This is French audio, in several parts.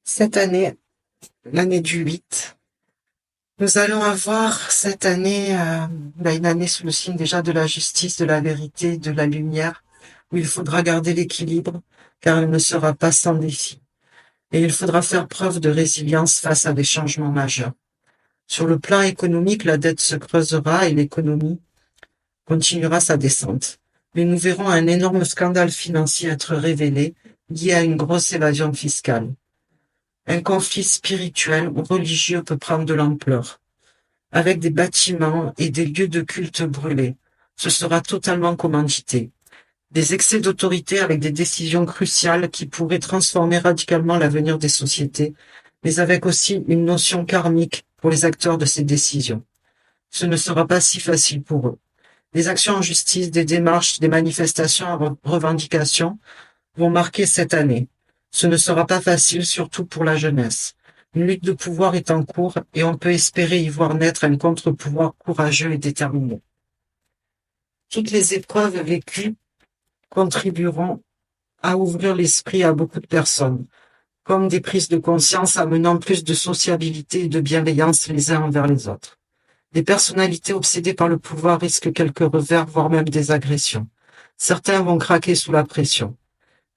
Cette année, l'année du 8, nous allons avoir cette année une année sous le signe déjà de la justice, de la vérité, de la lumière, où il faudra garder l'équilibre, car il ne sera pas sans défi. Et il faudra faire preuve de résilience face à des changements majeurs. Sur le plan économique, la dette se creusera et l'économie continuera sa descente. Mais nous verrons un énorme scandale financier être révélé, lié à une grosse évasion fiscale. Un conflit spirituel ou religieux peut prendre de l'ampleur, avec des bâtiments et des lieux de culte brûlés. Ce sera totalement commandité. Des excès d'autorité avec des décisions cruciales qui pourraient transformer radicalement l'avenir des sociétés, mais avec aussi une notion karmique pour les acteurs de ces décisions. Ce ne sera pas si facile pour eux. Des actions en justice, des démarches, des manifestations à revendications vont marquer cette année. Ce ne sera pas facile, surtout pour la jeunesse. Une lutte de pouvoir est en cours et on peut espérer y voir naître un contre-pouvoir courageux et déterminé. Toutes les épreuves vécues contribueront à ouvrir l'esprit à beaucoup de personnes, comme des prises de conscience amenant plus de sociabilité et de bienveillance les uns envers les autres. Des personnalités obsédées par le pouvoir risquent quelques revers, voire même des agressions. Certains vont craquer sous la pression.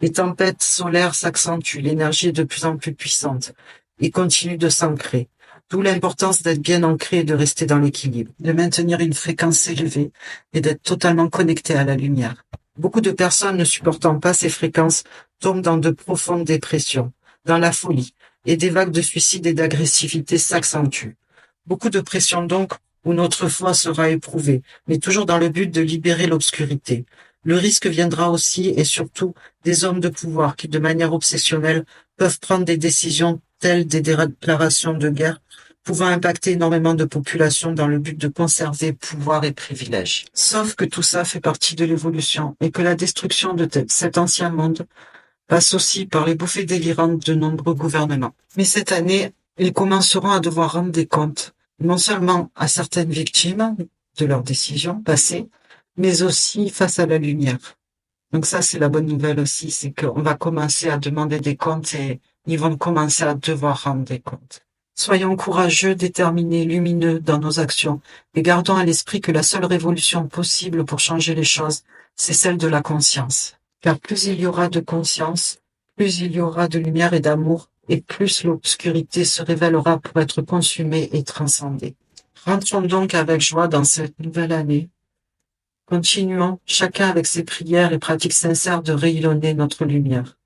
Les tempêtes solaires s'accentuent, l'énergie est de plus en plus puissante et continue de s'ancrer. D'où l'importance d'être bien ancré et de rester dans l'équilibre, de maintenir une fréquence élevée et d'être totalement connecté à la lumière. Beaucoup de personnes ne supportant pas ces fréquences tombent dans de profondes dépressions, dans la folie, et des vagues de suicide et d'agressivité s'accentuent. Beaucoup de pression donc, où notre foi sera éprouvée, mais toujours dans le but de libérer l'obscurité. Le risque viendra aussi et surtout des hommes de pouvoir qui, de manière obsessionnelle, peuvent prendre des décisions telles des déclarations de guerre, pouvant impacter énormément de populations dans le but de conserver pouvoir et privilèges. Sauf que tout ça fait partie de l'évolution et que la destruction de cet ancien monde passe aussi par les bouffées délirantes de nombreux gouvernements. Mais cette année, ils commenceront à devoir rendre des comptes, non seulement à certaines victimes de leurs décisions passées, mais aussi face à la lumière. Donc ça, c'est la bonne nouvelle aussi, c'est qu'on va commencer à demander des comptes et ils vont commencer à devoir rendre des comptes. Soyons courageux, déterminés, lumineux dans nos actions et gardons à l'esprit que la seule révolution possible pour changer les choses, c'est celle de la conscience. Car plus il y aura de conscience, plus il y aura de lumière et d'amour, et plus l'obscurité se révélera pour être consumée et transcendée. Rentrons donc avec joie dans cette nouvelle année. Continuons, chacun avec ses prières et pratiques sincères, de rayonner notre lumière.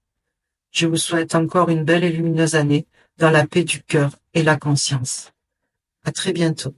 Je vous souhaite encore une belle et lumineuse année dans la paix du cœur et la conscience. À très bientôt.